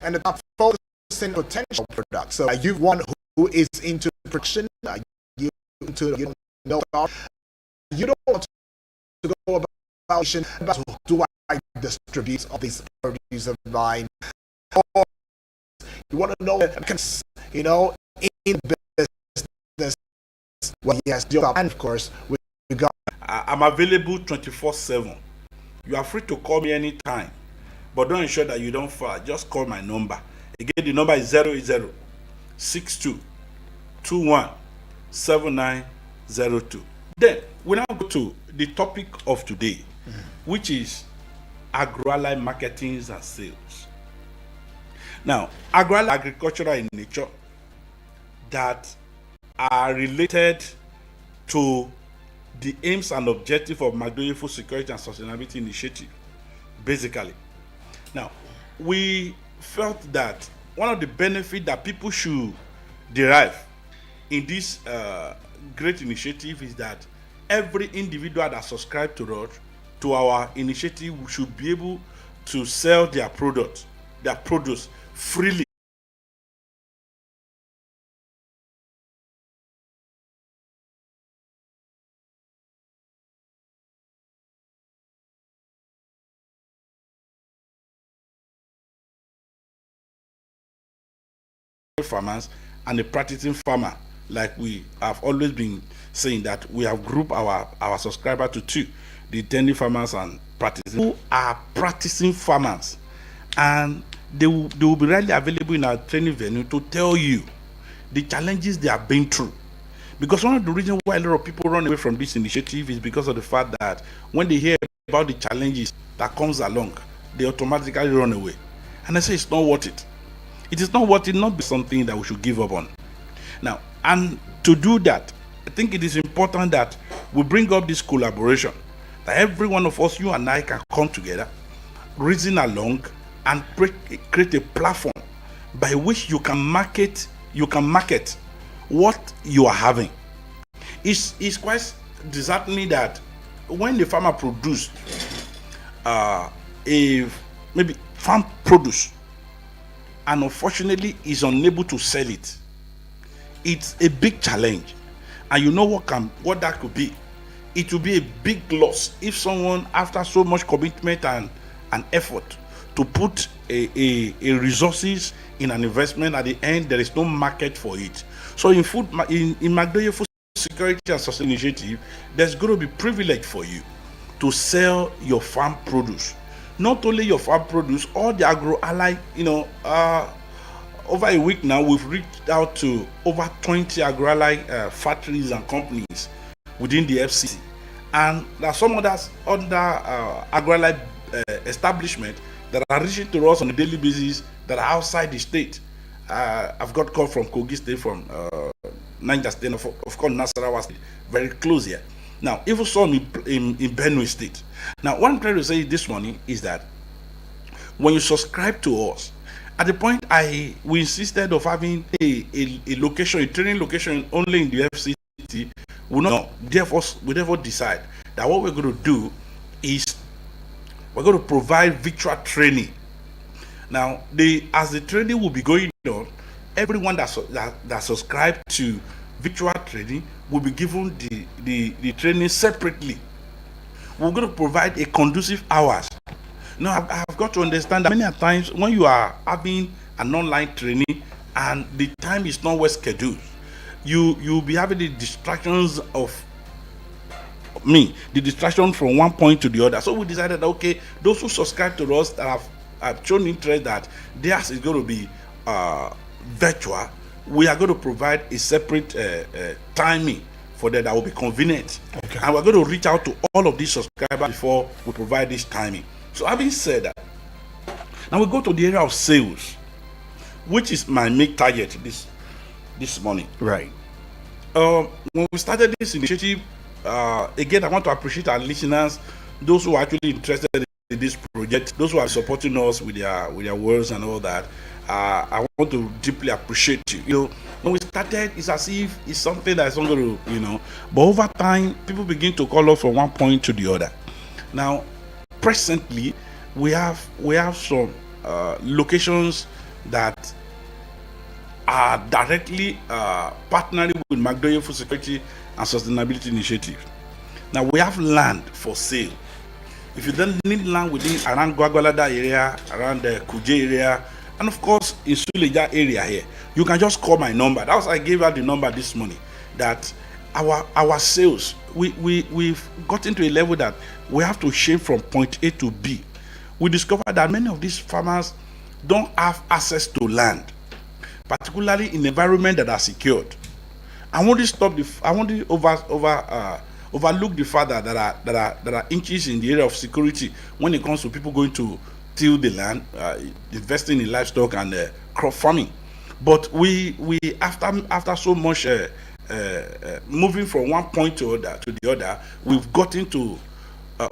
and the top focusing potential products. So you one who is into production, you don't know about, you don't want to go about do I distribute all these produce of mine, or you want to know, you know, in business, well, yes, and of course we got. I'm available 24/7. You are free to call me anytime, but don't ensure that you don't fall. Just call my number. Again, the number is 080 62 21 7902. Then we now go to the topic of today, which is agro-ally marketing and sales. Now, agro-ally agricultural in nature that are related to the aims and objectives of Magdoye Food Security and Sustainability Initiative, basically. Now, we felt that one of the benefits that people should derive in this great initiative is that every individual that subscribes to our initiative should be able to sell their produce freely. Farmers and a practicing farmer, like we have always been saying, that we have grouped our subscriber to two: the intending farmers and practicing, who are practicing farmers, and they will be readily available in our training venue to tell you the challenges they have been through. Because one of the reasons why a lot of people run away from this initiative is because of the fact that when they hear about the challenges that comes along, they automatically run away, and I say it's not worth it. It is not worth it, not be something that we should give up on. Now, and to do that, I think it is important that we bring up this collaboration, that every one of us, you and I, can come together, reason along, and create a platform by which you can market what you are having. It's quite disheartening that when the farmer produced maybe farm produce, and unfortunately is unable to sell it, it's a big challenge. And you know what that could be? It will be a big loss if someone, after so much commitment and effort to put a resources in an investment, at the end there is no market for it. So in Magdoye Food Security and Sustainability Initiative, there's going to be privilege for you to sell your farm produce. Not only your farm produce, all the agro-ally, over a week now, we've reached out to over 20 agro-ally factories and companies within the FCC. And there are some other agro-ally establishments that are reaching to us on a daily basis that are outside the state. I've got call from Kogi State, from Niger State, of course Nasarawa State, very close here. Now, even some in Benue State. Now, what I'm trying to say this morning is that when you subscribe to us, at the point we insisted of having a location, a training location only in the FCT, we therefore decide that what we're going to do is we're going to provide virtual training. Now, as the training will be going on, everyone that subscribed to virtual training will be given the training separately. We're going to provide a conducive hours. Now, I've got to understand that many times when you are having an online training and the time is not well scheduled, you'll be having the distractions from one point to the other. So we decided that, okay, those who subscribe to us that have shown interest that theirs is going to be virtual, we are going to provide a separate timing for that will be convenient. Okay. And we're going to reach out to all of these subscribers before we provide this timing. So having said that, now we go to the area of sales, which is my main target this morning. Right. When we started this initiative, again, I want to appreciate our listeners, those who are actually interested in this project, those who are supporting us with their words and all that. I want to deeply appreciate you. When we started, it's as if it's something that's not going to, but over time, people begin to call us from one point to the other. Now, presently, we have some locations that are directly partnering with Magnolia Food Security and Sustainability Initiative. Now we have land for sale. If you then need land within around Gwagwalada area, around the Kuje area, and of course in Suleja area here, you can just call my number. That was I gave out the number this morning. That our sales, we've got into a level that we have to shift from point A to B. We discovered that many of these farmers don't have access to land, particularly in environment that are secured. I want to stop the. I want to overlook the fact that there are inches in the area of security when it comes to people going to till the land, investing in livestock and crop farming. But we after so much moving from one point to the other, we've gotten to a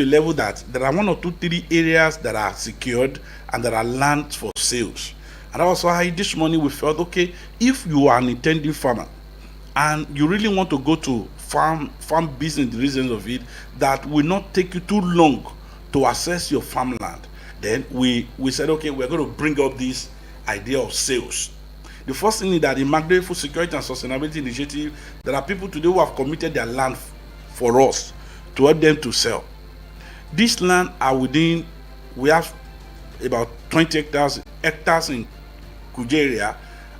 level that there are 1 or 2, 3 areas that are secured and there are lands for sales. And that was why this morning we felt, okay, if you are an intending farmer and you really want to go to farm business, the reasons of it, that will not take you too long to access your farmland, then we said, okay, we're going to bring up this idea of sales. The first thing is that in Magnolia Food Security and Sustainability Initiative, there are people today who have committed their land for us to help them to sell. This land are within, we have about 20 hectares in Kuje area,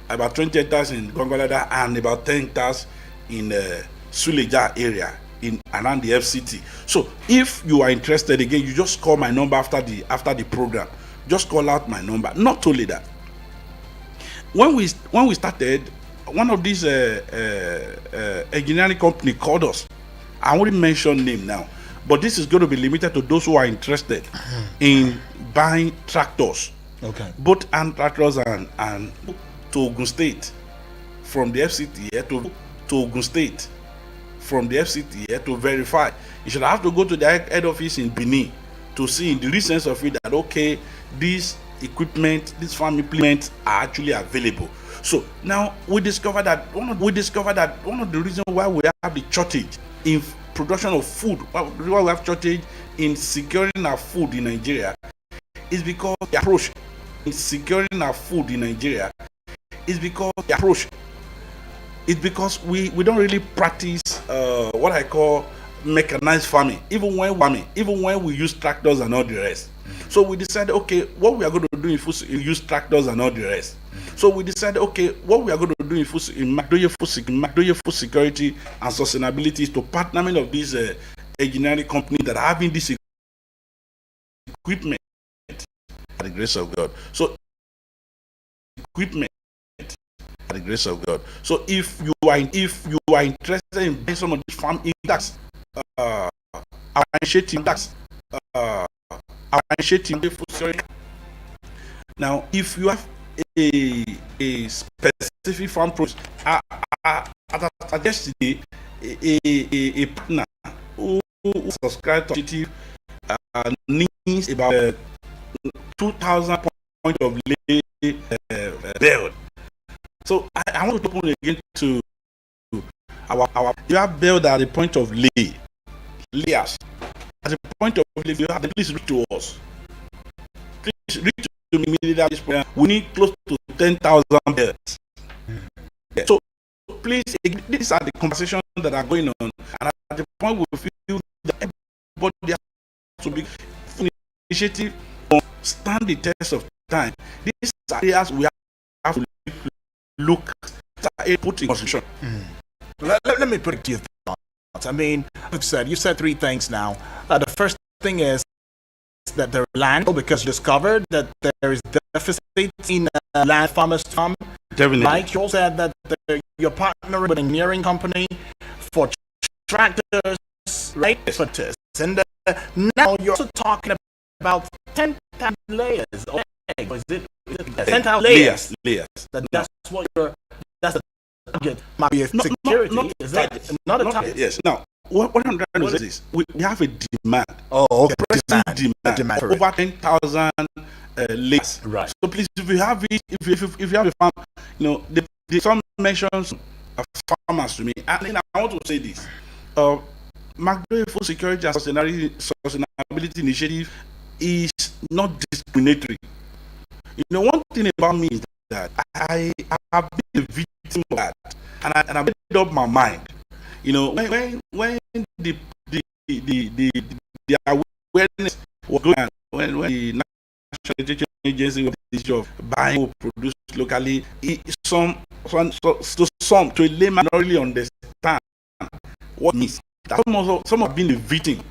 about 20 hectares in Gwagwalada, and about 10 hectares in Suleja area in around the FCT. So if you are interested, again, you just call my number after the program. Just call out my number. Not only that, when we started, one of these engineering company called us. I won't mention name now, but this is going to be limited to those who are interested in buying tractors. Okay. Both hand tractors and to Ogun State from the FCT here to Ogun State from the FCT here to verify. You should have to go to the head office in Benin to see in the recent of it that, okay, these equipment, these farm implements are actually available. So now we discovered that one of the reasons why we have the shortage in production of food, why we have shortage in securing our food in Nigeria, is because the approach in securing our food in Nigeria is because the approach. It's because we don't really practice what I call mechanized farming, even when we use tractors and all the rest. So we decided, okay, what we are going to do if we use tractors and all the rest. So we decided, okay, what we are going to do in Magnolia Food Security and Sustainability is to partner many of these engineering companies that are having this equipment by the grace of God. So equipment by the grace of God. So if you are interested in buying some of these farm index, our initiative now, if you have a specific farm process, yesterday a partner who subscribed to initiative needs about 2,000 point of lay build. So I want to open again to our you have build at the point of layers. At the point of lay, you have to please reach to us. Please reach to me immediately at this point. We need close to 10,000 builds. So please, these are the conversations that are going on, and at the point we feel that everybody has to be initiative to stand the test of time. These are areas we have to look at, put in consideration. Let me put it to your thoughts. I mean, you said three things now. The first thing is that the land, because you discovered that there is deficit in land farmers farm. Definitely. Like you also said that you're partnering with an engineering company for tractors, right? And now you're also talking about 10,000 layers of eggs. Is it 10,000 layers? Layers. That's what that's the target. Security. Is that not a target? Yes. Now, what I'm trying to say is we have a demand. Oh, okay. Demand of over 10,000 layers. Right. So please, if you have it, if you have a farm, you know, the some mentions of farmers to me. And I want to say this: Magnolia Food Security and Sustainability Initiative is not discriminatory. You know, one thing about me is that I have been a victim of that, and I made up my mind. You know, when the awareness was going on, when the National Nutrition Agency was the issue of buying or produced locally, some to a layman not really understand what it means. Some have been a victim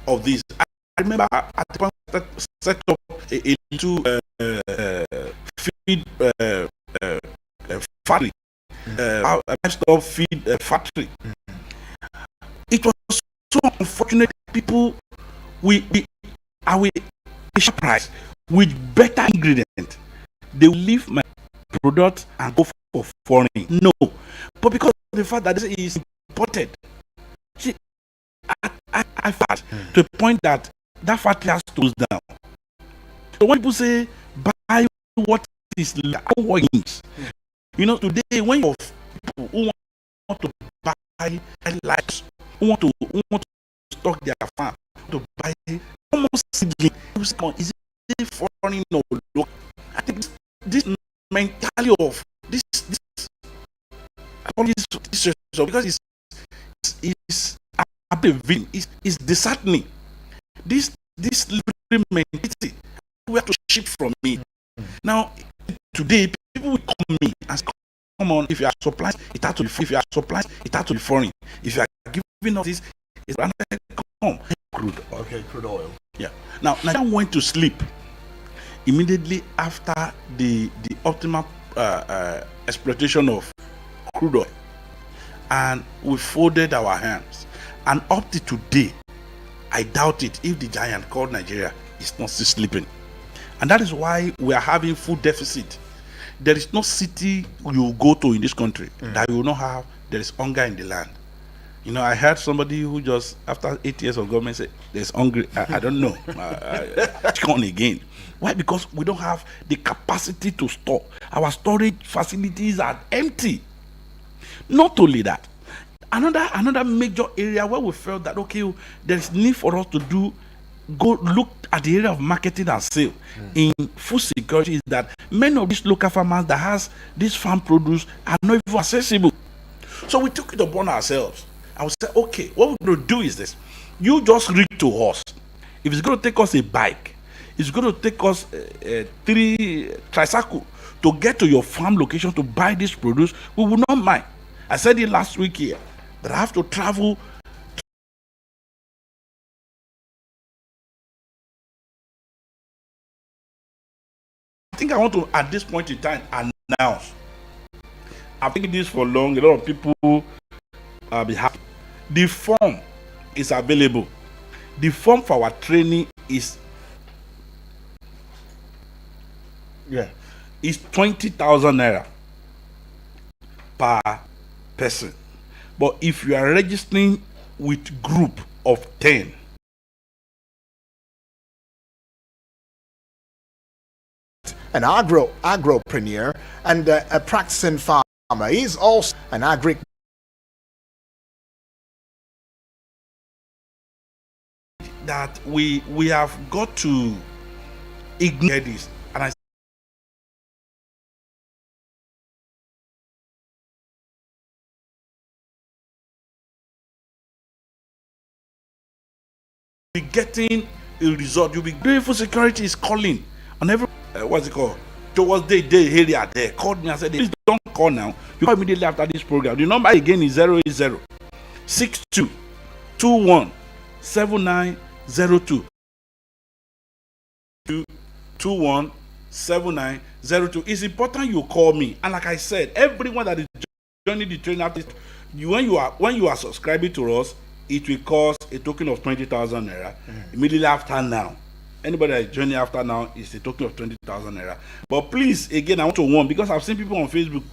of this. I remember at the point that set up a little feed factory, livestock feed factory. It was so unfortunate. People we are a price with better ingredient. They will leave my product and go for foreign. No, but because of the fact that this is imported, see, I felt to a point that factory has to close down. So when people say buy what is what is, you know, today when you have people who want to buy lives, who want to stock their farm, to buy almost seedling, is it foreign or local? I think this mentality of this because it's disheartening. This mentality we have to ship from me. Now today people will come me and say, come on, if you are supplying, it has to be free. If you are supplying, it has to be foreign. If you are giving us this, it's come crude oil. Okay, crude oil. Yeah. Now Nigeria went to sleep immediately after the optimal exploitation of crude oil, and we folded our hands. And up to today, I doubt it if the giant called Nigeria is not still sleeping. And that is why we are having food deficit. There is no city you go to in this country that you will not have, there is hunger in the land. You know, I heard somebody who just, after 8 years of government, said, there's hungry. I don't know. It's on again. Why? Because we don't have the capacity to store. Our storage facilities are empty. Not only that, another major area where we felt that, okay, there is need for us to go look at the area of marketing and sale in food security, is that many of these local farmers that has this farm produce are not even accessible. So we took it upon ourselves. I would say, okay, what we're going to do is this. You just read to us. If it's going to take us a bike, it's going to take us 3 tricycle to get to your farm location to buy this produce, we will not mind. I said it last week here, that I have to travel. I think I want to, at this point in time, announce. I've been this for long. A lot of people be happy. The form is available. The form for our training is 20,000 naira per person. But if you are registering with group of 10, an agropreneur and a practicing farmer. He's also an agri. That we have got to ignore this, and I be getting a result. You'll be grateful. Security is calling on every what's it called? Towards the area there. Called me and said, please don't call now. You call immediately after this program. The number again is 080 62 21 7902 21 7902. It's important you call me. And like I said, everyone that is joining the training after when you are subscribing to us, it will cost a token of 20,000 naira. Immediately after now, anybody that is joining after now is a token of 20,000 naira. But please, again, I want to warn, because I've seen people on Facebook